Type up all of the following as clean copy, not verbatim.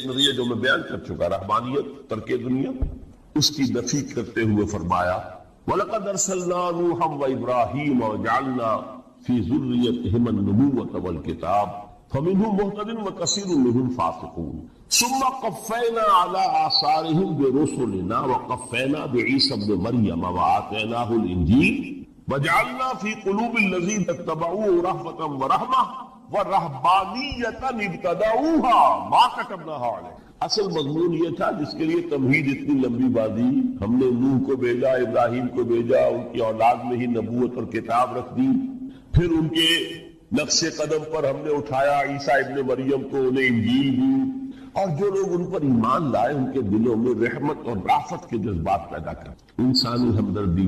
ایک نظریہ جو میں بیان کر چکا، رہبانیت، ترک دنیا، اس کی نفی کرتے ہوئے فرمایا وَلَقَدْ أَرْسَلْنَا نُوحًا وَإِبْرَاهِيمَ وَجَعَلْنَا فِي ذُرِّيَّتِهِمَا النُّبُوَّةَ وَالْكِتَابَ فَمِنْهُمْ مُهْتَدٍ وَكَثِيرٌ مِنْهُمْ فَاسِقُونَ ثُمَّ قَفَّيْنَا عَلَى آثَارِهِمْ بِرُسُلِنَا وَقَفَّيْنَا بِعِيسَى ابْنِ مَرْيَمَ وَآتَيْنَاهُ الْإِنْجِيلَ وَجَعَلْنَا فِي قُلُوبِ الَّذِينَ اتَّبَعُوهُ رَأْفَةً وَرَحْمَةً وَرَهْبَانِيَّةً ابْتَدَعُوهَا مَا كَتَبْنَاهَا عَلَيْهِمْ۔ اصل مضمون یہ تھا جس کے لیے تمہید اتنی لمبی بازی، ہم نے نوح کو بھیجا، ابراہیم کو بھیجا، ان کی اولاد میں ہی نبوت اور کتاب رکھ دی، پھر ان کے نقش قدم پر ہم نے اٹھایا عیسیٰ ابن مریم کو، انہیں انجیل دی، اور جو لوگ ان پر ایمان لائے ان کے دلوں میں رحمت اور رافت کے جذبات پیدا کر، انسانی ہمدردی۔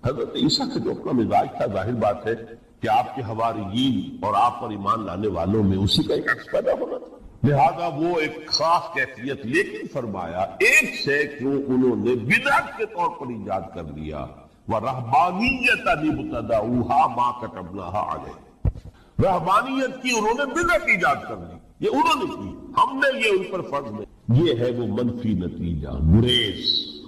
حضرت عیسیٰ کا جو اپنا مزاج تھا، ظاہر بات ہے کہ آپ کے حواریین اور آپ پر ایمان لانے والوں میں اسی کا ایک عکس پیدا ہونا تھا، لہذا وہ ایک خاص کیفیت، لیکن فرمایا ایک شے کو انہوں نے بدعت کے طور پر ایجاد کر لیا، وَرَهْبَانِيَّةً ابْتَدَعُوهَا مَا كَتَبْنَاهَا عَلَيْهِمْ، رہبانیت کی انہوں نے بدعت ایجاد کر لی، یہ انہوں نے کی، ہم نے یہ ان پر فرض نہیں۔ یہ ہے وہ منفی نتیجہ، گریز،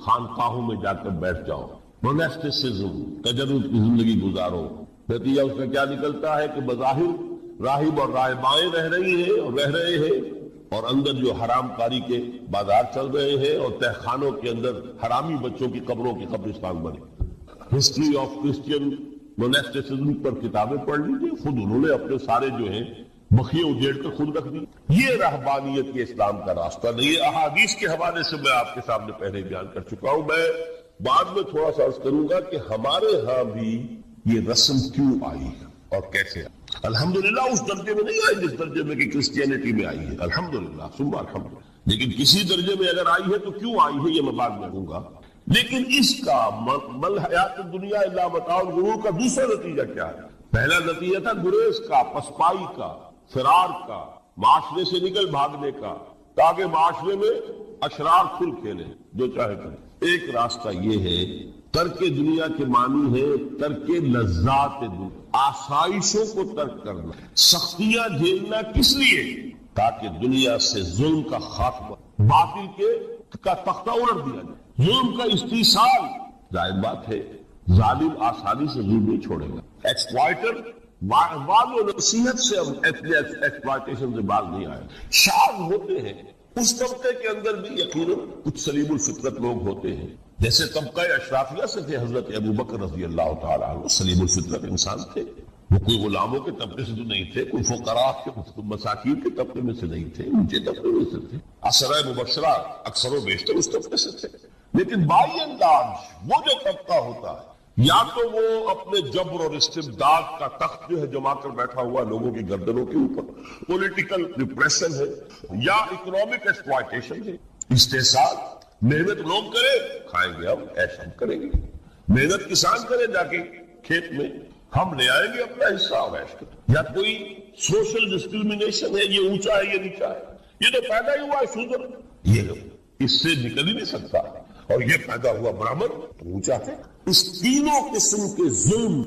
خانقاہوں میں جا کر بیٹھ جاؤ، موناسٹسزم، تجرد کی زندگی گزارو، نتیجہ اس کا کیا نکلتا ہے کہ بظاہر راہب اور راہبائیں رہ رہی ہیں اور رہ رہے ہیں، اور اندر جو حرام کاری کے بازار چل رہے ہیں، اور تہخانوں کے اندر حرامی بچوں کی قبروں کی قبرستان بنے۔ ہسٹری آف کرسچین موناسٹسزم پر کتابیں پڑھ لیجیے، خود انہوں نے اپنے سارے جو ہیں بخیے اجیڑ کر خود رکھ دی۔ یہ رہبانیت کے اسلام کا راستہ نہیں۔ یہ احادیث کے حوالے سے میں آپ کے سامنے پہلے بیان کر چکا ہوں، میں بعد میں تھوڑا سا عرض کروں گا کہ ہمارے ہاں بھی یہ رسم کیوں آئی اور کیسے آئی۔ الحمدللہ اس درجے میں نہیں آئی جس درجے میں کہ کرسچینٹی میں آئی ہے، الحمدللہ ثم الحمدللہ، لیکن کسی درجے میں اگر آئی ہے تو کیوں آئی ہے یہ میں بعد میں کہوں گا۔ لیکن اس کا مل حیات دنیا الا متاع الغرور کا دوسرا نتیجہ کیا ہے؟ پہلا نتیجہ تھا گریز کا، پسپائی کا، فرار کا، معاشرے سے نکل بھاگنے کا، تاکہ معاشرے میں اشرار کھل کھیلیں جو چاہے کریں۔ ایک راستہ یہ ہے، ترک دنیا کے معنی ہے ترک لذات دنیا، آسائشوں کو ترک کرنا، سختیاں جھیلنا، کس لیے؟ تاکہ دنیا سے ظلم کا خاتمہ، باطل کا تختہ الٹ دیا جائے، ظلم کا استحصال۔ ظاہر بات ہے ظالم آسانی سے ظلم نہیں چھوڑے گا، ایکسپلائٹر وعد و نصیحت سے ہم ایکسپلائٹیشن سے باز نہیں آئے۔ شاذ ہوتے ہیں اس طبقے کے اندر بھی یقیناً کچھ سلیم الفطرت لوگ ہوتے ہیں، جیسے طبقہ اشرافیہ سے تھے حضرت ابو بکر رضی اللہ تعالیٰ عنہ، سلیم الفطرت انسان تھے، وہ کوئی غلاموں کے طبقے سے تو نہیں تھے، کوئی فقراء کے مساکین کے طبقے میں سے نہیں تھے، اونچے طبقے میں سے تھے، عشرہ مبشرہ اکثر و بیشتر اس طبقے سے تھے۔ لیکن بائی انداز وہ جو طبقہ ہوتا ہے، یا تو وہ اپنے جبر اور استبداد کا تخت جو ہے جما کر بیٹھا ہوا لوگوں کی گردنوں کے اوپر، پولیٹیکل ریپریشن ہے، یا اکنامک ایکسپلائٹیشن ہے، استحصال۔ محنت لوگ کرے، کھائیں گے ہم، ایش ہم کریں گے، محنت کسان کرے جا کے کھیت میں، ہم لے آئیں گے اپنا حصہ اور ایش کریں۔ یا کوئی سوشل ڈسکریمنیشن ہے، یہ اونچا ہے یہ نیچا ہے، یہ تو پیدا ہی ہوا ہے شودر، یہ اس سے نکل ہی نہیں سکتا، اور یہ پیدا ہوا برہمن تو اونچا ہے۔ اس تینوں قسم کے ظلم،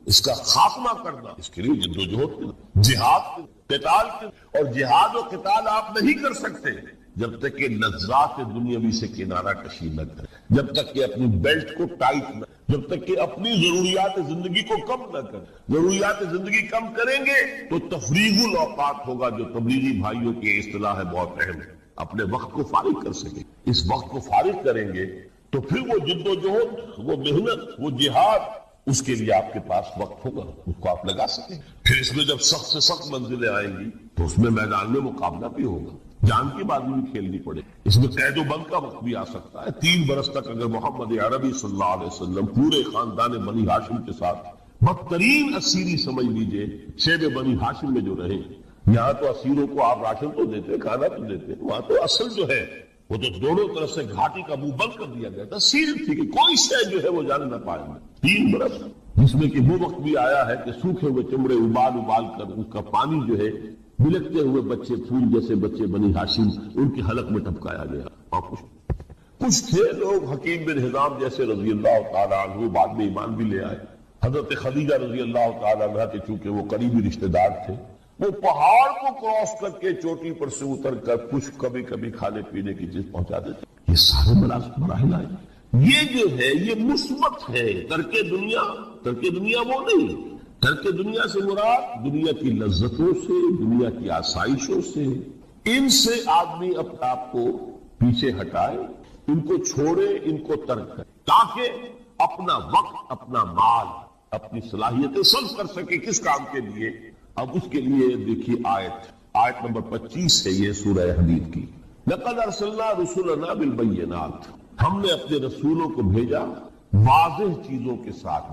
اس کا خاتمہ کرنا، اس کے لیے جدوجہد، جہاد، قتال، اور جہاد و قتال آپ نہیں کر سکتے جب تک کہ لذات دنیاوی سے کنارہ کشی نہ کریں، جب تک کہ اپنی بیلٹ کو ٹائٹ نہ، جب تک کہ اپنی ضروریات زندگی کو کم نہ کریں۔ ضروریات زندگی کم کریں گے تو تفریغ الاوقات ہوگا، جو تبلیغی بھائیوں کی اصطلاح ہے، بہت اہم ہے، اپنے وقت کو فارغ کر سکیں۔ اس وقت کو فارغ کریں گے تو پھر وہ جد و جہد، وہ محنت، وہ جہاد، اس کے لیے آپ کے پاس وقت ہوگا، اس کو آپ لگا سکیں۔ پھر اس میں جب سخت سے سخت منزلیں آئیں گی تو اس میں میدان میں مقابلہ بھی ہوگا، جان کی بازی بھی کھیلنی پڑے، اس میں قید و بند کا وقت بھی آ سکتا ہے۔ 3 برس تک اگر محمد عربی صلی اللہ علیہ وسلم پورے خاندان بنی ہاشم کے ساتھ بدترین اسیری سمجھ لیجئے شیب بنی ہاشم میں جو رہے، یہاں تو اسیروں کو آپ راشن تو دیتے، کھانا تو دیتے، وہاں تو اصل جو ہے وہ تو دونوں طرف سے گھاٹی کا منہ بند کر دیا گیا تھا، سیل تھی کہ کوئی شے جو ہے وہ جانے نہ پائے گا۔ 3 برس، جس میں کہ وہ وقت بھی آیا ہے کہ سوکھے ہوئے چمڑے ابال کر اس کا پانی جو ہے بلکتے ہوئے بچے، پھول جیسے بچے بنی ہاشم، ان کی حلق میں ٹپکایا گیا۔ اور کچھ تھے لوگ، حکیم بن حزام جیسے رضی اللہ تعالیٰ عنہ، بعد میں ایمان بھی لے آئے۔ حضرت خدیجہ رضی اللہ تعالیٰ عنہ کے چونکہ وہ قریبی رشتہ دار تھے، وہ پہاڑ کو کراس کر کے چوٹی پر سے اتر کر کچھ کبھی کبھی کھانے پینے کی چیز پہنچا دیتے. یہ سارے مراحل آئے. یہ جو ہے یہ مثبت ہے. ترک دنیا وہ نہیں. ترک دنیا سے مراد دنیا کی لذتوں سے، دنیا کی آسائشوں سے، ان سے آدمی اپنے آپ کو پیچھے ہٹائے، ان کو چھوڑے، ان کو ترک کرے، تاکہ اپنا وقت، اپنا مال، اپنی صلاحیتیں صرف کر سکے. کس کام کے لیے؟ اب اس کے لیے دیکھیے آیت نمبر 25 ہے یہ سورہ حدید کی. لَقَدْ أَرْسَلْنَا رُسُلَنَا بِالْبَيِّنَاتِ، ہم نے اپنے رسولوں کو بھیجا واضح چیزوں کے ساتھ.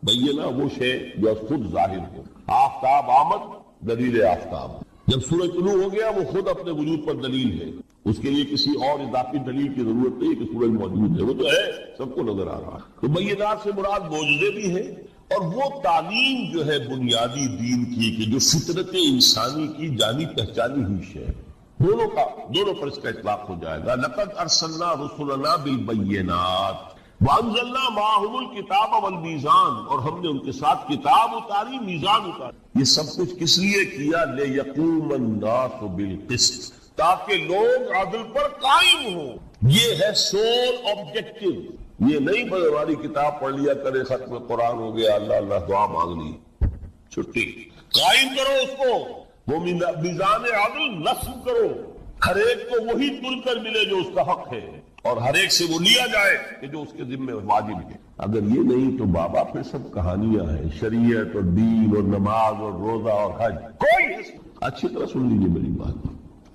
بینہ وہ شے جو خود ظاہر ہو. آفتاب آمد، دلیل آفتاب. جب سورج طلوع ہو گیا وہ خود اپنے وجود پر دلیل ہے. اس کے لیے کسی اور اضافی دلیل کی ضرورت نہیں کہ سورج موجود ہے، وہ تو ہے، سب کو نظر آ رہا ہے. تو بینات سے مراد معجزے بھی ہے، اور وہ تعلیم جو ہے بنیادی دین کی کہ جو فطرت انسانی کی جانی پہچانی ہوئی ہے، دونوں پر اس کا اطلاق ہو جائے گا. لقد ارسلنا رسلنا بالبینات وانزلنا معهم الکتاب والمیزان، اور ہم نے ان کے ساتھ کتاب اتاری، میزان اتاری. یہ سب کچھ کس لیے کیا؟ لیقوم الناس بالقسط، تاکہ لوگ عدل پر قائم ہوں. یہ ہے سول آبجیکٹو. یہ نہیں بس ہماری کتاب پڑھ لیا کرے، ختم قرآن ہو گیا، اللہ دعا مانگ لی، چھٹی. قائم کرو اس کو، وہ میزان عدل نصب کرو، ہر ایک کو وہی تل کر ملے جو اس کا حق ہے، اور ہر ایک سے وہ لیا جائے کہ جو اس کے ذمہ واجب ہے. اگر یہ نہیں تو بابا پھر سب کہانیاں ہیں. شریعت اور دین اور نماز اور روزہ اور حج کوئی. اچھی طرح سن لیجیے میری بات.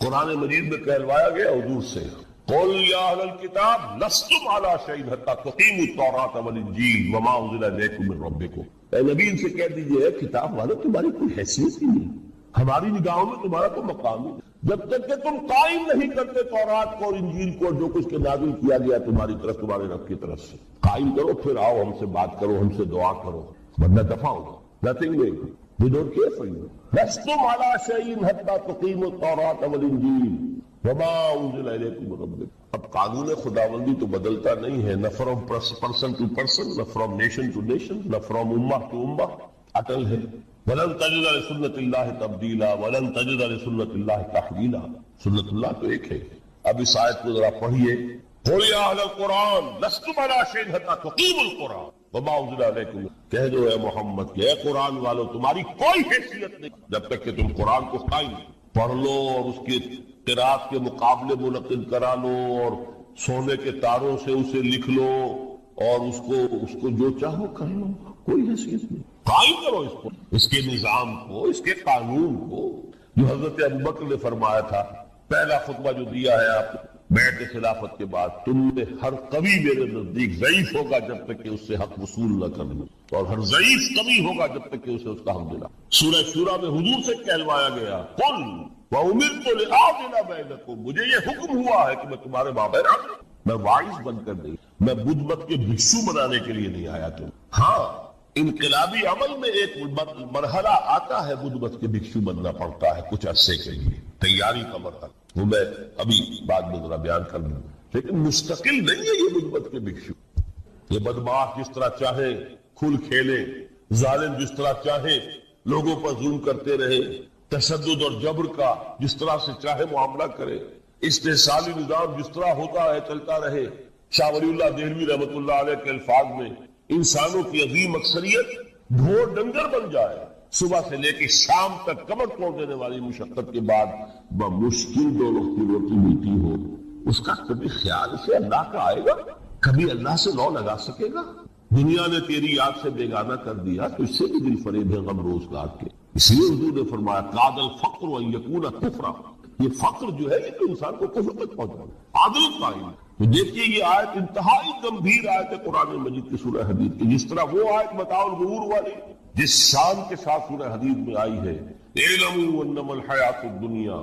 قرآن مجید میں کہلوایا گیا حضور سے، قل یا اہل الکتاب لستم علی شیء حتی تقیموا التوراۃ والانجیل وما انزل الیکم من ربکم. اے نبی ان سے کہہ دیجیے کتاب والو تمہاری کوئی حیثیت ہی نہیں، ہماری نگاہوں میں تمہارا کوئی مقام نہیں جب تک کہ تم قائم نہیں کرتے تورات کو اور انجیل کو، جو کچھ کے نازل کیا گیا تمہاری طرف، تمہارے رب کی طرف سے. قائم کرو، پھر آؤ ہم سے بات کرو، ہم سے دعا کرو، ورنہ دفع ہو. Nothing doing, we don't care for you. لستم علی شیء حتی تقیموا التوراۃ والانجیل وما انزل الیکم من ربکم. اب قانون خداوندی تو بدلتا نہیں ہے، نہ فرام پرسن ٹو پرسن، نہ فرام نیشن ٹو نیشن، نہ فرام امہ ٹو امہ. اٹل ہے. وَلَن تَجِدَ لِسُنَّتِ اللَّهِ تَبْدِيلًا وَلَن تَجِدَ لِسُنَّتِ اللَّهِ تَحْوِيلًا. سنت اللہ تو ایک ہے. اب اس آیت کو ذرا پڑھیے. قُلْ يَا أَهْلَ الْقُرْآنِ لَسْتُمْ عَلَىٰ شَيْءٍ حَتَّىٰ تُقِيمُوا الْقُرْآنَ وَمَا أُنزِلَ إِلَيْكُمْ. کہہ دو اے محمد کہ اے قرآن والو تمہاری کوئی حیثیت نہیں جب تک کہ تم قرآن کو قائم پڑھ لو اور اس کے قرات کے مقابلے منعقد کرا لو اور سونے کے تاروں سے اسے لکھ لو اور اس کو جو چاہو کر لو. کوئی حیثیت نہیں. قائم کرو اس کو، اس کے نظام کو، اس کے قانون کو، جو حضرت ابوبکر نے فرمایا تھا. پہلا خطبہ جو دیا ہے آپ بیعت خلافت کے بعد، تم میں ہر قوی میرے نزدیک ضعیف ہوگا جب تک کہ اس سے حق وصول نہ کر لوں، اور ہر ضعیف قوی ہوگا جب تک کہ اسے اس کا حق دلا. سورہ شورى میں حضور سے کہلوایا گیا، قل وَأُمِرْتُ لِأَعْدِلَ بَيْنَكُمْ، مجھے یہ حکم ہوا ہے کہ میں تمہارے مابین عدل. میں واعظ بن کر نہیں، میں بدھ مت کے بھکشو بنانے کے لیے نہیں آیا. تم ہاں انقلابی عمل میں ایک مرحلہ آتا ہے، بدھ مت کے بھکشو بننا پڑتا ہے کچھ عرصے کے لیے، تیاری کا مرحلہ، وہ میں ابھی بعد میں ذرا بیان کر لوں. لیکن مستقل نہیں ہے یہ بدھ مت کے بھکشو. یہ بدماش جس طرح چاہے کھل کھیلے، ظالم جس طرح چاہے لوگوں پر ظلم کرتے رہے، تشدد اور جبر کا جس طرح سے چاہے معاملہ کرے، استحصالی نظام جس طرح ہوتا ہے چلتا رہے. شاہ ولی اللہ دہلوی رحمۃ اللہ علیہ کے الفاظ میں انسانوں کی عظیم اکثریت ڈھور ڈنگر بن جائے، صبح سے لے کے شام تک کمر توڑ دینے والی مشقت کے بعد بمشکل 2 وقت کی روٹی ملتی ہو، اس کا کبھی خیال سے اللہ کا آئے گا؟ کبھی اللہ سے لو لگا سکے گا؟ دنیا نے تیری یاد سے بیگانہ کر دیا تو اس سے بھی دل فریب ہے غم روزگار کے. اس لیے حضور نے فرمایا قاد الفقر ان یکون کفرا. یہ فقر جو ہے یہ تو انسان کو کفر تک پہنچانا. عدل قائم. تو دیکھیے یہ آیت انتہائی گمبھیر آیت ہے قرآن مجید کی سورہ حدید کی. جس طرح وہ آیت متاع الغرور والی جس شان کے ساتھ سورہ حدید میں آئی ہے، اعلموا انما الحیات الدنیا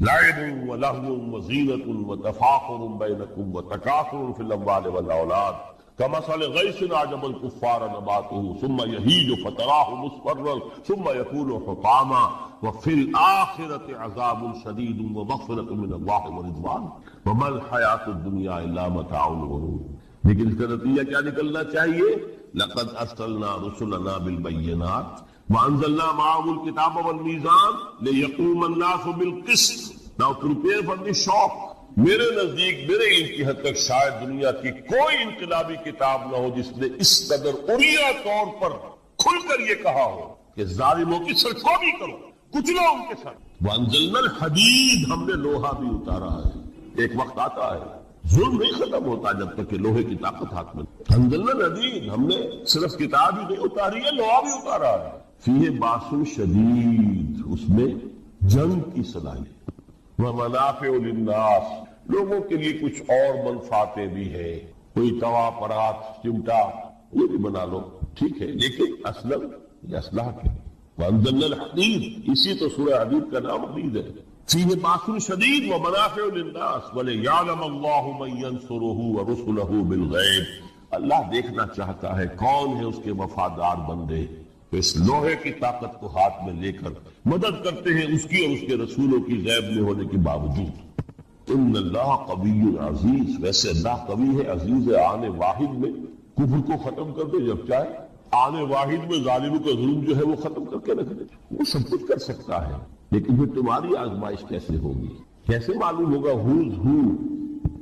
لعب ولہو وزینۃ وتفاخر بینکم وتکاثر فی الاموال والاولاد كمثل غيث أعجب الكفار نباته ثم يهيج فتراه مصفرا ثم يكون حطاما وفي الآخرة عذاب شديد ومغفرة من الله ورضوان وما الحياة الدنيا إلا متاع الغرور. لیکن اس کا نتیجہ کیا نکلنا چاہیے؟ لقد ارسلنا رسلنا بالبینات وانزلنا معهم الکتاب والمیزان لیقوم الناس بالقسط۔ Now prepare for the shock۔ میرے نزدیک میرے علم کی حد تک شاید دنیا کی کوئی انقلابی کتاب نہ ہو جس نے اس قدر عریاں طور پر کھل کر یہ کہا ہو کہ ظالموں کی سرکوبی کرو، کچلو ان کے ساتھ۔ وانزلنا الحدید، ہم نے لوہا بھی اتارا ہے۔ ایک وقت آتا ہے ظلم نہیں ختم ہوتا جب تک کہ لوہے کی طاقت ہاتھ میں۔ انزلنا الحدید، ہم نے صرف کتاب ہی نہیں اتاری ہے، لوہا بھی اتارا ہے۔ فیہ باس شدید، اس میں جنگ کی صلاحیت۔ ومنافع للناس، لوگوں کے لیے کچھ اور منفعتیں بھی ہیں، کوئی توا پرات چمٹا یہ بھی بنا لو، ٹھیک ہے، لیکن اصلا یہ اصلاح کے۔ وانزلنا الحدید، اسی تو سورہ حدید کا نام حدید ہے۔ فیہ باس شدید ومنافع للناس ولیعلم اللہ من ینصرہ ورسلہ بالغیب۔ اللہ دیکھنا چاہتا ہے کون ہے اس کے وفادار بندے، تو اس لوہے کی طاقت کو ہاتھ میں لے کر مدد کرتے ہیں اس کی اور اس کے رسولوں کی غیب میں ہونے کے باوجود۔ ان اللہ قوی عزیز، ویسے اللہ قوی ہے، عزیز ہے، آنے واحد میں کفر کو ختم کر دے جب چاہے، آنے واحد میں ظالموں کا ظلم جو ہے وہ ختم کر کے رکھ دے، وہ سب کچھ کر سکتا ہے۔ لیکن پھر تمہاری آزمائش کیسے ہوگی؟ کیسے معلوم ہوگا ہوز ہو،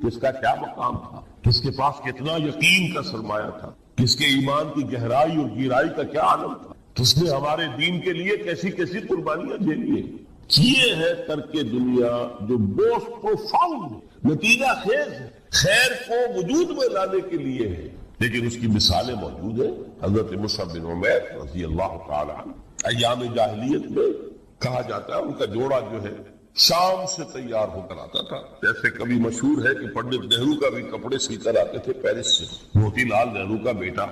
کس کا کیا مقام تھا، کس کے پاس کتنا یقین کا سرمایہ تھا، کس کے ایمان کی گہرائی اور گہرائی کا کیا عالم تھا، کس نے ہمارے دین کے لیے کیسی کیسی قربانیاں جھیلی ہیں۔ یہ ہے ترک دنیا جو موسٹ پروفاؤنڈ نتیجہ خیز ہے، خیر کو وجود میں لانے کے لیے ہے، لیکن اس کی مثالیں موجود ہیں۔ حضرت مصعب بن عمیر رضی اللہ تعالی عنہ، ایام جاہلیت میں کہا جاتا ہے ان کا جوڑا جو ہے شام سے تیار ہو کر آتا تھا، جیسے کبھی مشہور ہے کہ پنڈت نہرو کا بھی کپڑے سی کر آتے تھے پیرس سے۔ موتی لال نہرو کا بیٹا،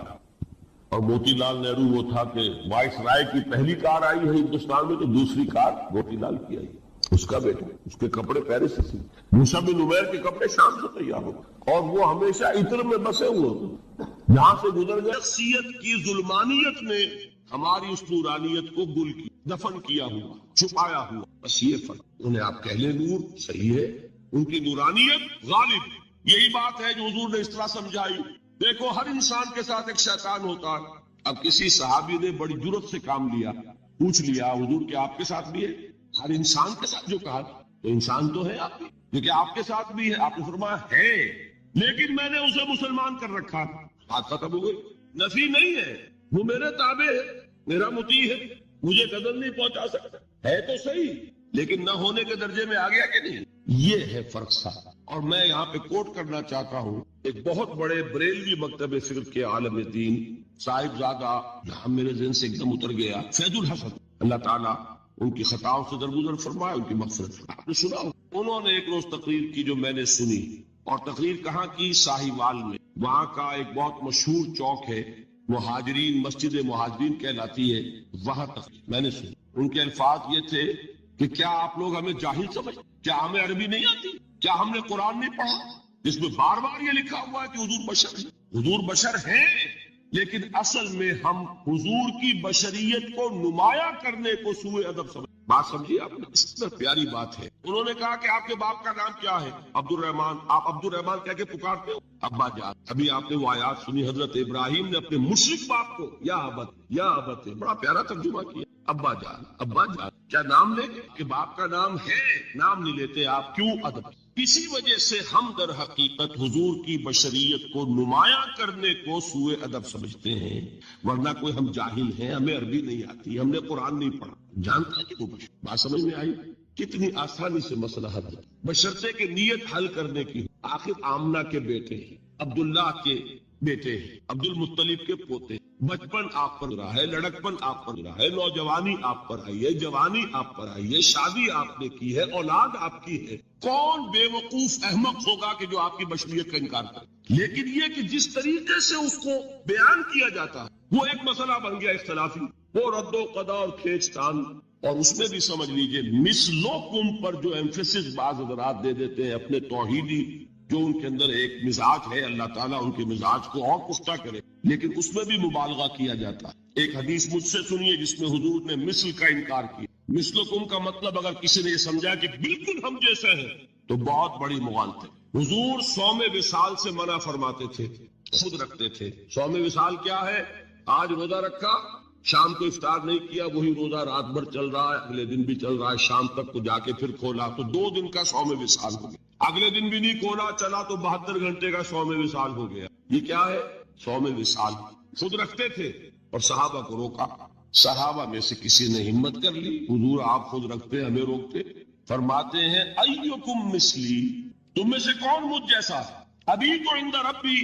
اور موتی لال نہرو وہ تھا کہ وائس رائے کی پہلی کار آئی ہے ہندوستان میں تو دوسری کار موتی لال کی آئی، اس کا بیٹا، اس کے کپڑے پیرس سے سی۔ مصعب بن عمیر کے کپڑے شام سے تیار ہو، اور وہ ہمیشہ عطر میں بسے ہوئے ہوتے، یہاں سے گزر گئے۔ شخصیت کی ظلمانیت نے ہماری اس نورانیت کو گل کی، دفن کیا ہوا، چھپایا ہوا، بس یہ فرق۔ انہیں آپ کہہ لیں نور، صحیح ہے، ان کی نورانیت غالب ہے۔ یہی بات ہے جو حضور نے اس طرح سمجھائی۔ دیکھو ہر انسان کے ساتھ ایک شیطان ہوتا ہے۔ اب کسی صحابی نے بڑی جرت سے کام لیا، پوچھ لیا حضور کہ آپ کے ساتھ بھی ہے؟ ہر انسان کے ساتھ جو کہا تو انسان تو ہے آپ بھی، لیکن آپ کے ساتھ بھی ہے؟ آپ نے فرمایا ہے، لیکن میں نے اسے مسلمان کر رکھا۔ بات ختم ہو گئی۔ نفی نہیں ہے، وہ میرے تابع ہے، میرا مطیع ہے، مجھے قدر نہیں پہنچا سکتا ہے تو صحیح، لیکن نہ ہونے کے درجے میں آ گیا کہ نہیں۔ یہ ہے فرق صاحب۔ اور میں یہاں پہ کوٹ کرنا چاہتا ہوں ایک بہت بڑے بریلوی مکتب فکر کے عالم دین صاحب زادہ، نام میرے ذہن سے ایک دم اتر گیا، فیض الحسن، اللہ تعالیٰ ان کی خطاؤں سے درگزر فرمائے، ان کی مغفرت فرمائے۔ آپ نے سنا ہو، انہوں نے ایک روز تقریر کی جو میں نے سنی، اور تقریر کہاں کی؟ ساہیوال میں۔ وہاں کا ایک بہت مشہور چوک ہے، مہاجرین، مسجد مہاجرین کہلاتی ہے، وہاں تقریر میں نے سنی۔ ان کے الفاظ یہ تھے کہ کیا آپ لوگ ہمیں جاہل سمجھتے؟ کیا ہمیں عربی نہیں آتی؟ کیا ہم نے قرآن نہیں پڑھا جس میں بار بار یہ لکھا ہوا ہے کہ حضور بشر ہیں؟ حضور بشر ہیں، لیکن اصل میں ہم حضور کی بشریت کو نمایاں کرنے کو سوء ادب سمجھ۔ بات سمجھیے آپ نے، اس طرح پیاری بات ہے۔ انہوں نے کہا کہ آپ کے باپ کا نام کیا ہے؟ عبد الرحمان۔ آپ عبد الرحمان کہہ کے پکارتے ہو؟ ابا جان۔ ابھی آپ نے وہ آیات سنی، حضرت ابراہیم نے اپنے مشرک باپ کو یا ابت، یا ابت، بڑا پیارا ترجمہ کیا، ابا جان، ابا جان۔ کیا نام لے کہ باپ کا نام ہے، نام نہیں لیتے آپ، کیوں ادب؟ اسی وجہ سے ہم در حقیقت حضور کی بشریت کو نمایاں کرنے کو سوء ادب سمجھتے ہیں، ورنہ کوئی ہم جاہل ہیں، ہمیں عربی نہیں آتی، ہم نے قرآن نہیں پڑھا، جانتا ہے کہ وہ بشر۔ بات سمجھ میں آئی؟ کتنی آسانی سے مسئلہ حل ہے، بشرطے کہ نیت حل کرنے کی۔ آخر آمنہ کے بیٹے ہیں، عبداللہ کے بیٹے ہیں، عبد المطلب کے پوتے، بچپن آپ پر رہا ہے، لڑکپن آپ پر رہا ہے، نوجوانی آپ پر آئی ہے، جوانی آپ پر آئی ہے، شادی آپ نے کی ہے، اولاد آپ کی ہے۔ کون بے وقوف احمق ہوگا کہ جو آپ کی بشریت کا انکار کرے؟ لیکن یہ کہ جس طریقے سے اس کو بیان کیا جاتا ہے وہ ایک مسئلہ بن گیا اختلافی، وہ رد و قضا اور کھینچ تان۔ اور اس میں بھی سمجھ لیجئے مثلکم پر جو ایمفیسس بعض حضرات دے دیتے ہیں اپنے توحیدی جو ان کے اندر ایک مزاج ہے، اللہ تعالیٰ ان کے مزاج کو اور پختہ کرے، لیکن اس میں بھی مبالغہ کیا جاتا ہے۔ ایک حدیث مجھ سے سنیے جس میں حضور نے مثل کا انکار کیا۔ مثلکم کا مطلب اگر کسی نے یہ سمجھا کہ بالکل ہم جیسے ہیں تو بہت بڑی مغالطہ ہے۔ حضور صوم وصال سے منع فرماتے تھے خود رکھتے تھے۔ صوم وصال کیا ہے؟ آج روزہ رکھا، شام کو افطار نہیں کیا، وہی روزہ رات بھر چل رہا ہے، اگلے دن بھی چل رہا ہے، شام تک کو جا کے پھر کھولا تو 2 دن کا صوم وصال ہو گیا۔ اگلے دن بھی نہیں کھولا، چلا تو 72 گھنٹے کا صوم وصال ہو گیا۔ یہ کیا ہے؟ صوم وصال۔ خود رکھتے تھے اور صحابہ کو روکا۔ صحابہ میں سے کسی نے ہمت کر لی، حضور آپ خود رکھتے ہمیں روکتے؟ فرماتے ہیں ایکم مثلی، تم میں سے کون مجھ جیسا ہے؟ ابھی تو عند ربی،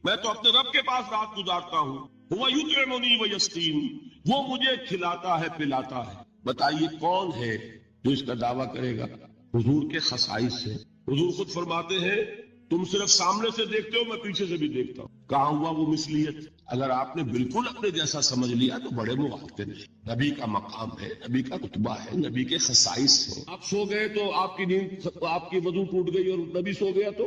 میں تو اپنے رب کے پاس رات گزارتا ہوں، وہ یطعمنی ویسقین، وہ مجھے کھلاتا ہے پلاتا ہے۔ بتائیے کون ہے جو اس کا دعویٰ کرے گا؟ حضور کے خصائص سے۔ حضور خود فرماتے ہیں تم صرف سامنے سے دیکھتے ہو، میں پیچھے سے بھی دیکھتا ہوں۔ کہاں ہوا وہ مثلیت؟ اگر آپ نے بالکل اپنے جیسا سمجھ لیا تو بڑے مغالطے ہیں۔ نبی کا مقام ہے، نبی کا رتبہ ہے، نبی کے خصائص ہیں۔ آپ سو گئے تو آپ کی نیند، آپ کی وضو ٹوٹ گئی اور نبی سو گیا تو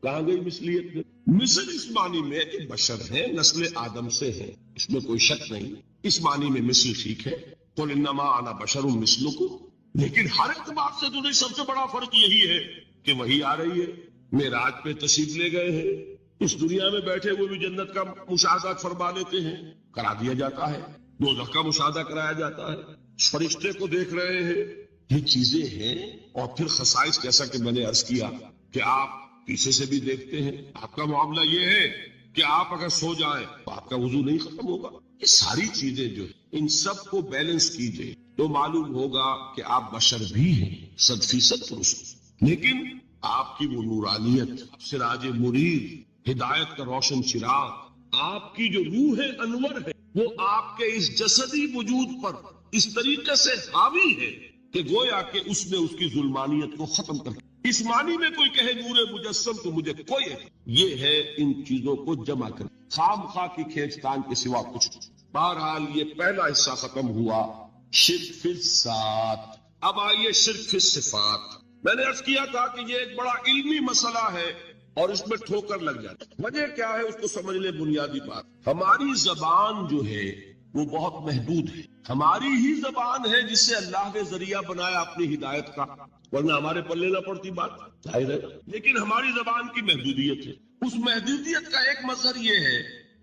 کہاں گئی مثلیت؟ مثل اس معنی میں کہ بشر ہے، نسل آدم سے ہے، اس میں کوئی شک نہیں۔ اس معنی میں مثل ٹھیک ہے، قل انما انا بشر مثلکم، لیکن ہر اعتبار سے تو سب سے بڑا فرق یہی ہے کہ وہی آ رہی ہے۔ معراج پہ تشریف لے گئے ہیں، اس دنیا میں بیٹھے ہوئے بھی جنت کا مشاہدہ فرما لیتے ہیں، کرا دیا جاتا ہے، دوزخ کا مشاہدہ کرایا جاتا ہے، فرشتے کو دیکھ رہے ہیں۔ یہ چیزیں ہیں۔ اور پھر خصائص، جیسا کہ میں نے عرض کیا کہ آپ پیچھے سے بھی دیکھتے ہیں۔ آپ کا معاملہ یہ ہے کہ آپ اگر سو جائیں تو آپ کا وضو نہیں ختم ہوگا۔ یہ ساری چیزیں جو ہیں، ان سب کو بیلنس کیجئے تو معلوم ہوگا کہ آپ بشر بھی ہیں، 100% درست، لیکن آپ کی وہ نورانیت، سراج منیر، ہدایت کا روشن چراغ، آپ کی جو روح انور ہے، وہ آپ کے اس جسدی وجود پر اس طریقے سے حاوی ہے کہ گویا کہ اس نے اس کی ظلمانیت کو ختم کر دیا۔ اس معنی میں کوئی کہے نور مجسم تو مجھے کوئی ہے، یہ ہے ان چیزوں کو جمع کر، خام خواہ کی کھینچتان کے سوا کچھ نہیں۔ بہرحال یہ پہلا حصہ ختم ہوا، شرک فی الذات۔ اب آئیے شرک فی الصفات۔ میں نے عرض کیا تھا کہ یہ ایک بڑا علمی مسئلہ ہے اور اس میں ٹھوکر لگ جاتی ہے۔ وجہ کیا ہے اس کو سمجھ لے۔ بنیادی بات، ہماری زبان جو ہے وہ بہت محدود ہے۔ ہماری ہی زبان ہے جس سے اللہ نے ذریعہ بنایا اپنی ہدایت کا، ورنہ ہمارے پلے نہ پڑتی بات، ظاہر ہے۔ لیکن ہماری زبان کی محدودیت ہے۔ اس محدودیت کا ایک مظہر یہ ہے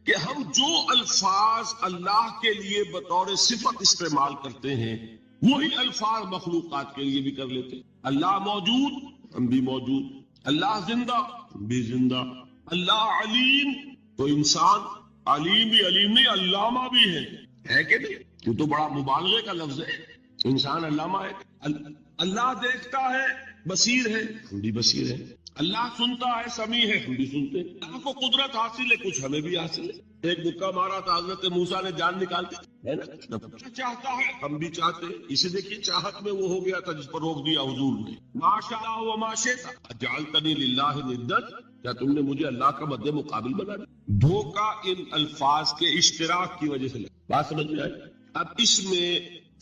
کہ ہم جو الفاظ اللہ کے لیے بطور صفت استعمال کرتے ہیں وہی الفاظ مخلوقات کے لیے بھی کر لیتے ہیں۔ اللہ موجود، ہم بھی موجود۔ اللہ زندہ، ہم بھی زندہ۔ اللہ علیم، تو انسان علیم بھی علیم نہیں، علامہ بھی ہے کہ نہیں؟ یہ تو بڑا مبالغے کا لفظ ہے، انسان علامہ ہے۔ اللہ دیکھتا ہے، بصیر ہے، ہم بھی بصیر ہیں۔ اللہ سنتا ہے، سمیع ہے، ہم بھی سنتے ہیں۔ اللہ کو قدرت حاصل ہے، کچھ ہمیں بھی حاصل ہے۔ ایک مکہ مارا تھا حضرت موسیٰ نے، جان نکال دی ہے نا، چاہتا ہے، ہم بھی چاہتے ہیں۔ اسے دیکھیے چاہت میں وہ ہو گیا تھا جس پر روک دیا حضور نے، ما شاء وما شئت اجعلتنی للہ ندا، کیا تم نے مجھے اللہ کا مد مقابل بنا دیا؟ دھوکہ ان الفاظ کے اشتراک کی وجہ سے لگا۔ بات سمجھ میں آئی؟ اب اس میں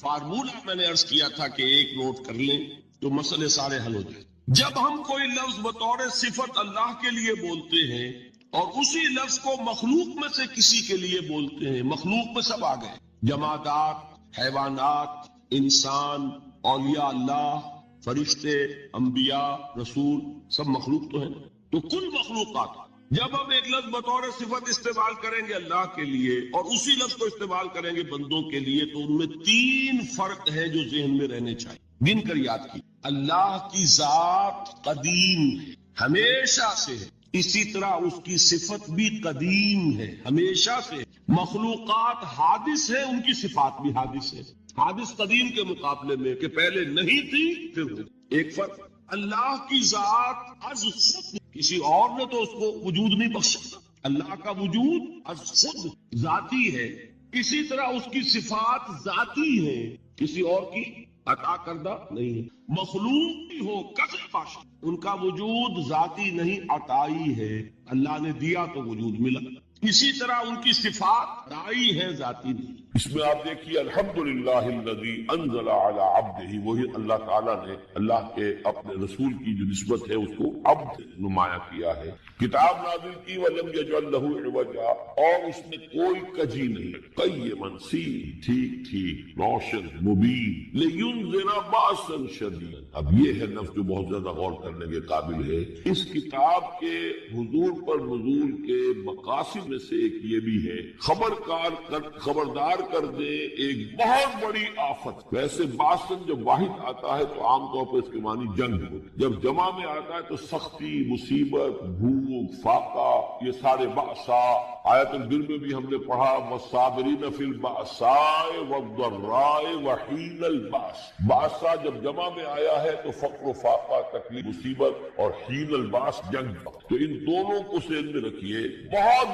فارمولہ میں نے عرض کیا تھا کہ ایک نوٹ کر لیں تو مسئلے سارے حل ہو جائیں۔ جب ہم کوئی لفظ بطور صفت اللہ کے لیے بولتے ہیں اور اسی لفظ کو مخلوق میں سے کسی کے لیے بولتے ہیں، مخلوق میں سب آ گئے، جمادات، حیوانات، انسان، اولیاء اللہ، فرشتے، انبیاء، رسول، سب مخلوق تو ہیں، تو کل مخلوقات۔ جب ہم ایک لفظ بطور صفت استعمال کریں گے اللہ کے لیے اور اسی لفظ کو استعمال کریں گے بندوں کے لیے، تو ان میں 3 فرق ہیں جو ذہن میں رہنے چاہیے، گن کر یاد کی۔ اللہ کی ذات قدیم ہے، ہمیشہ سے ہے، اسی طرح اس کی صفت بھی قدیم ہے، ہمیشہ سے۔ مخلوقات حادث ہے، ان کی صفات بھی حادث ہے۔ حادث قدیم کے مقابلے میں کہ پہلے نہیں تھی پھر ہوئی۔ ایک فرق، اللہ کی ذات از خود، کسی اور نے تو اس کو وجود نہیں بخشا، اللہ کا وجود از خود ذاتی ہے، اسی طرح اس کی صفات ذاتی ہے، کسی اور کی عطا کردہ نہیں ہے۔ مخلوق بھی ہو کثر باشا، ان کا وجود ذاتی نہیں عطائی ہے، اللہ نے دیا تو وجود ملا۔ اسی طرح ان کی صفات رائی ہے، ذاتی نہیں۔ اس میں آپ دیکھیے الحمدللہ الذی انزل علی عبدہ، وہی اللہ تعالیٰ نے اللہ کے اپنے رسول کی جو نسبت ہے اس کو عبد نمایاں کیا ہے، کتاب نازل کی وَلَمْ يَجْعَلْ لَهُ عِوَجًا، اور اس میں کوئی کجی نہیں، قیماً سیدھ ٹھیک روشن مبین، لِيُنذِرَ بَأْسًا شَدِيدًا۔ اب یہ ہے لفظ جو بہت زیادہ غور کرنے کے قابل ہے۔ اس کتاب کے حضور پر نزول کے مقاصد میں سے ایک یہ بھی ہے خبردار کر دے ایک بہت بڑی آفت۔ ویسے باسن جب واحد آتا ہے تو عام طور پر اس کے معنی جنگ ہو، جب جمع میں آتا ہے تو سختی، مصیبت، بھوک، فاقہ، یہ سارے بأسا۔ آیت البر میں بھی ہم نے پڑھا والصابرین فی البأساء والضراء وحین البأس۔ بأسا جب جمع میں آیا ہے تو فقر و فاقہ، تکلیف، مصیبت، اور حین الباس جنگ۔ تو ان دونوں کو ذہن میں رکھیے، بہت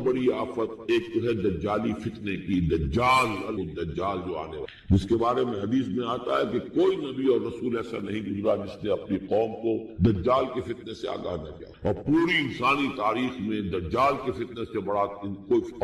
بڑی آفت ایک تو ہے دجالی فتنے کی، دجال جو آنے والا، جس کے بارے میں حدیث میں آتا ہے کہ کوئی نبی اور رسول ایسا نہیں گزرا جس نے اپنی قوم کو دجال کے فتنے سے آگاہ نہ کیا، اور پوری انسانی تاریخ میں دجال کے فتنے سے بڑا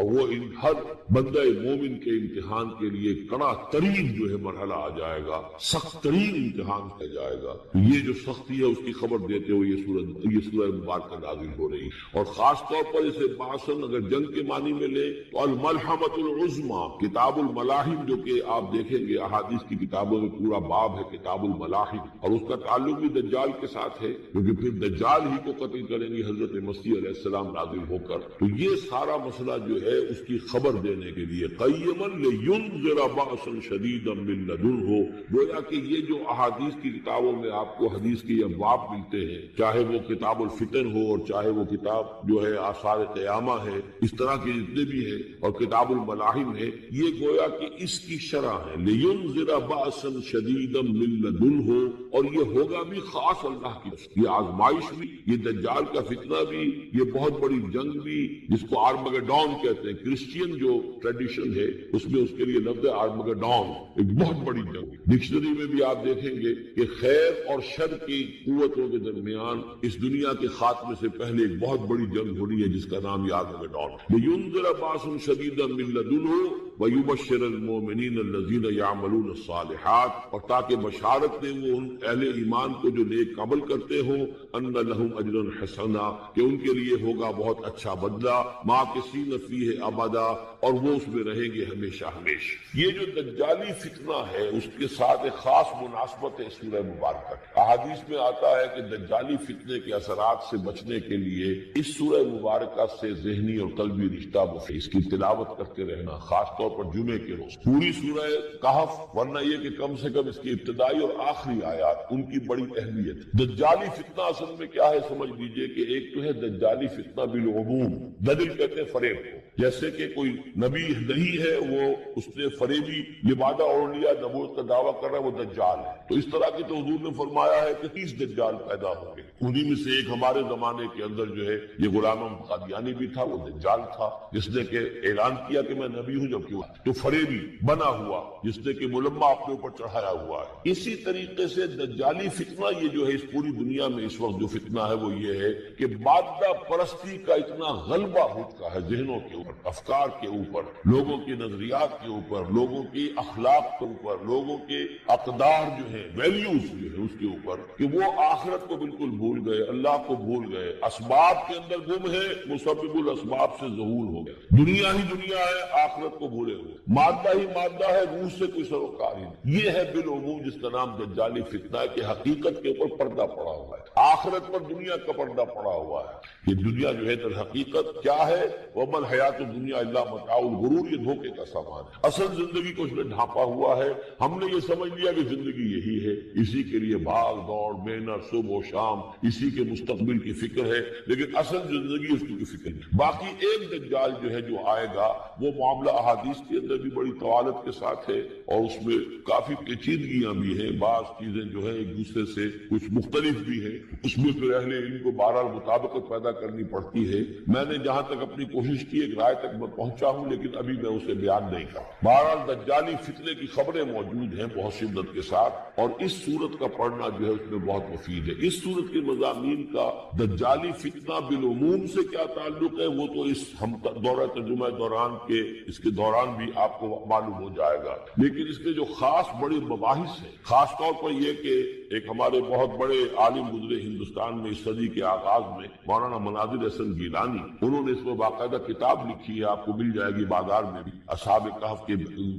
وہ ہر بندہ مومن کے امتحان کے لیے کڑا ترین جو ہے مرحلہ آ جائے گا، سخت ترین امتحان کیا جائے گا۔ یہ جو سختی ہے اس کی خبر دیتے ہوئے یہ سورہ مبارکہ نازل ہو رہی، اور خاص طور پر اسے باسن اگر جنگ کے معنی میں لے تو الملحمۃ العظمی، کتاب الملاحم، جو کہ آپ دیکھیں گے احادیث کی کتابوں میں پورا باب ہے کتاب الملاحم، اور اس کا تعلق بھی دجال کے ساتھ ہے، کیونکہ پھر دجال ہی کو قتل کریں گے حضرت مسیح علیہ السلام نازل ہو کر۔ تو یہ سارا مسئلہ جو ہے اس کی خبر دینے کے لیے قیما لینذر بأسا شدیدا من لدنہ، گویا کہ یہ جو احادیث کی کتابوں میں آپ کو حدیث کے ابواب ملتے ہیں، چاہے وہ کتاب الفتن ہو اور چاہے وہ کتاب جو ہے آثار قیامہ ہے، اس طرح کے جتنے بھی ہیں، اور کتاب الملاحم ہے، یہ گویا کہ اس کی شرح ہے، لینذر بأسا شدیدا من لدنہ، اور یہ ہوگا بھی خاص اللہ کی طرف، یہ آزمائش بھی، یہ دجال کا فتنہ بھی، یہ بہت بڑی جنگ بھی، جس کو آرمگڈون کہتے ہیں، کرسچین جو ٹریڈیشن ہے اس میں اس کے لیے لفظ آرمگڈون، ایک بہت بڑی جنگ۔ ڈکشنری میں بھی آپ دیکھیں گے کہ خیر اور شر کی قوتوں کے درمیان اس دنیا کے خاتمے سے پہلے ایک بہت بڑی جنگ ہو رہی ہے جس کا نام یہ آرمگڈون۔ لِيُنذِرَ بَأْسًا شَدِيدًا مِن لَدُنْهُ وَيُبَشِّرَ الْمُؤْمِنِينَ الَّذِينَ يَعْمَلُونَ الصَّالِحَاتِ، اور تاکہ بشارت دیں وہ ان اہل ایمان کو جو نیک عمل کرتے ہوں، أَنَّ لَهُمْ أَجْرًا حَسَنًا، کہ ان کے لیے ہوگا بہت اچھا بدلہ، مَاكِثِينَ فِيهِ أَبَدًا، اور وہ اس میں رہیں گے ہمیشہ ہمیشہ۔ یہ جو دجالی فتنہ ہے اس کے ساتھ ایک خاص مناسبت ہے سورہ مبارکہ۔ احادیث میں آتا ہے کہ دجالی فتنے کے اثرات سے بچنے کے لیے اس سورہ مبارکہ سے ذہنی اور قلبی رشتہ بفی، اس کی تلاوت کرتے رہنا، خاص طور پر جمعے کے روز پوری سورہ کہف، ورنہ یہ کہ کم سے کم اس کی ابتدائی اور آخری آیات ان کی بڑی اہمیت۔ دجالی فتنہ اصل میں کیا ہے سمجھ لیجئے کہ ایک تو ہے دجالی فتنہ بالعموم، دجل کہتے ہیں فریب کو، جیسے کہ کوئی نبی نہیں ہے وہ اس نے فریبی لبادہ اوڑھ لیا، نبوت کا دعویٰ کر رہا ہے، وہ دجال ہے۔ تو اس طرح کی تو حضور نے فرمایا ہے کہ 30 دجال پیدا ہوں گے، انہی میں سے ایک ہمارے زمانے کے اندر جو ہے یہ غلام احمد قادیانی بھی تھا، وہ دجال تھا، جس نے کہ اعلان کیا کہ میں نبی ہوں، جب کیوں تو فریبی بنا ہوا جس نے کہ ملمہ اپنے اوپر چڑھایا ہوا ہے۔ اسی طریقے سے دجالی فتنہ یہ جو ہے اس پوری دنیا میں اس وقت جو فتنہ ہے وہ یہ ہے کہ مادہ پرستی کا اتنا غلبہ ہو چکا ہے ذہنوں کے اوپر، افکار کے اوپر، لوگوں کے نظریات کے اوپر، لوگوں کی اخلاق کے اوپر، لوگوں کے اقدار جو ہیں، ویلیوز جو ہے اس کے اوپر، کہ وہ آخرت کو بالکل بھول گئے، اللہ کو بھول گئے، اسباب کے اندر گم ہے، مسبب الاسباب سے ظہور ہو گئے، دنیا ہی دنیا ہے، آخرت کو بھولے ہوئے، مادہ ہی مادہ ہے، روح سے کوئی سروکار ہی نہیں۔ یہ ہے بالعموم جس کا نام دجالی فتنہ ہے کہ حقیقت کے اوپر پردہ پڑا ہوا ہے، آخرت پر دنیا کا پردہ پڑا ہوا ہے۔ یہ دنیا جو ہے در حقیقت کیا ہے، وَمَا الْحَيَاةُ الدُّنْيَا إِلَّا مَتَاعُ الْغُرُورِ، یہ دھوکے کا سامان ہے، اصل زندگی کو اس نے ڈھانپا ہوا ہے۔ ہم نے یہ سمجھ لیا کہ زندگی یہی ہے، اسی کے لیے بھاگ دوڑ، محنت، صبح و شام، اسی کے مستقبل کی فکر ہے، لیکن اصل زندگی اس کی فکر نہیں۔ باقی ایک دجال جو ہے جو آئے گا وہ معاملہ احادیث کے اندر بھی بڑی طوالت کے ساتھ ہے، اور اس میں کافی پیچیدگیاں بھی ہیں، بعض چیزیں جو ہیں ایک دوسرے سے کچھ مختلف بھی ہیں، اس میں پھر اہل علم کو بہرحال مطابقت پیدا کرنی پڑتی ہے۔ میں نے جہاں تک اپنی کوشش کی ایک رائے تک میں پہنچا ہوں ہوں، لیکن ابھی میں اسے بیان نہیں کرتا۔ بہرحال دجالی فتنے کی خبریں موجود ہیں بہت شدت کے ساتھ، اور اس صورت کا پڑھنا جو ہے اس میں بہت مفید ہے۔ اس صورت کے مضامین کا دجالی فتنہ بالعموم سے کیا تعلق ہے وہ تو اس ہم دورہ ترجمہ دوران کے اس کے دوران بھی آپ کو معلوم ہو جائے گا، لیکن اس میں جو خاص بڑے مباحث ہیں، خاص طور پر یہ کہ ایک ہمارے بہت بڑے عالم گزرے ہندوستان میں اس صدی کے آغاز میں مولانا مناظر حسن گیلانی، انہوں نے اس میں باقاعدہ کتاب لکھی ہے، آپ کو مل جائے گی بازار میں بھی، اصحاب کہف کے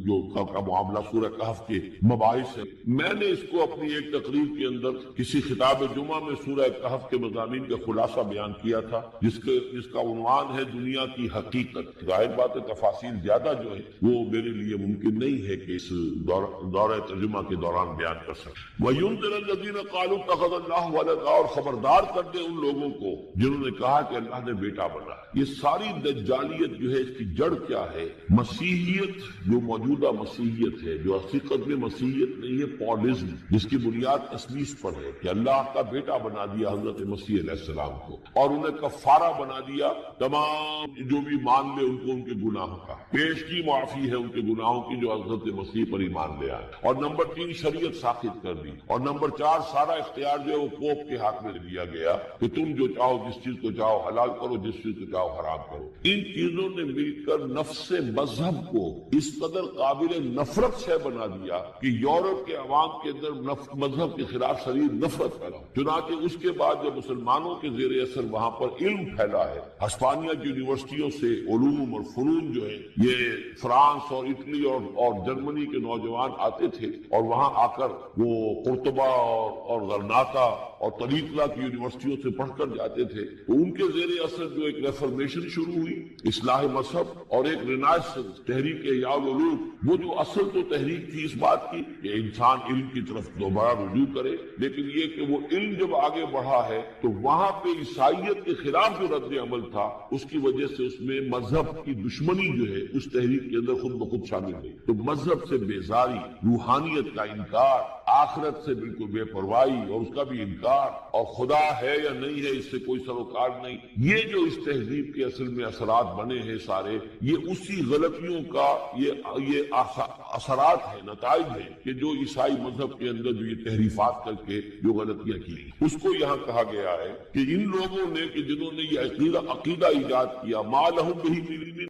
جو کا معاملہ سورہ کہف کے مباحث ہے۔ میں نے اس کو اپنی ایک تقریر کے اندر کسی خطاب جمعہ میں سورہ کہف کے مضامین کا خلاصہ بیان کیا تھا، جس کا عنوان ہے دنیا کی حقیقت۔ ظاہر بات ہے تفاصیل زیادہ جو ہے وہ میرے لیے ممکن نہیں ہے کہ اس دورہ ترجمہ کے دوران بیان کر سکیں۔ وَيُنذِرَ الَّذِينَ قَالُوا اتَّخَذَ اللَّهُ وَلَدًا، اور خبردار کر دے ان لوگوں کو جنہوں نے کہا کہ اللہ نے بیٹا بنا۔ یہ ساری دجالیت جو ہے اس کی جڑ کیا ہے؟ مسیحیت، جو موجودہ مسیحیت ہے، جو حقیقت میں مسیحیت نہیں ہے، پالزم، جس کی بنیاد تثلیث پر ہے کہ اللہ کا بیٹا بنا دیا حضرت مسیح علیہ السلام کو، اور انہیں کفارہ بنا دیا تمام جو بھی مان لے ان کو ان کے گناہوں کا، پیش کی معافی ہے ان کے گناہوں کی جو حضرت مسیح پر ایمان لے آئے، اور نمبر 3 شریعت ساخت کر دی، اور نمبر 4 سارا اختیار جو ہے وہ پوپ کے ہاتھ میں دیا گیا کہ تم جو چاہو جس چیز کو چاہو حلال کرو، جس چیز کو چاہو حرام کرو۔ ان چیزوں نے مل کر نفس مذہب کو اس قدر قابل نفرت سے بنا دیا کہ یورپ کے عوام کے اندر مذہب کے خلاف شدید نفرت پھیلا۔ چنانچہ اس کے بعد جب مسلمانوں کے زیر اثر وہاں پر علم پھیلا ہے، ہسپانیہ کی یونیورسٹیوں سے علوم اور فنون جو ہے یہ فرانس اور اٹلی اور جرمنی کے نوجوان آتے تھے، اور وہاں آ کر وہ قرطبہ اور غرناطہ اور طریقہ کی یونیورسٹیوں سے پڑھ کر جاتے تھے، تو ان کے زیر اثر جو ایک ریفارمیشن شروع ہوئی، اصلاح مذہب، اور ایک رینائسنس، تحریک احیاء العلوم، وہ جو اصل تو تحریک تھی اس بات کی کہ انسان علم کی طرف دوبارہ رجوع کرے، لیکن یہ کہ وہ علم جب آگے بڑھا ہے تو وہاں پہ عیسائیت کے خلاف جو رد عمل تھا اس کی وجہ سے اس میں مذہب کی دشمنی جو ہے اس تحریک کے اندر خود بخود شامل ہوئی۔ تو مذہب سے بیزاری، روحانیت کا انکار، آخرت سے بالکل بے پرواہی اور اس کا بھی انکار، اور خدا ہے یا نہیں ہے اس سے کوئی سروکار نہیں، یہ جو اس تہذیب کے اصل میں اثرات بنے ہیں سارے، یہ اسی غلطیوں کا یہ اثرات ہیں، نتائج ہیں کہ جو عیسائی مذہب کے اندر جو یہ تحریفات کر کے جو غلطیاں کی، اس کو یہاں کہا گیا ہے کہ ان لوگوں نے کہ جنہوں نے یہ عقیدہ ایجاد کیا، ما لہم بہ من علم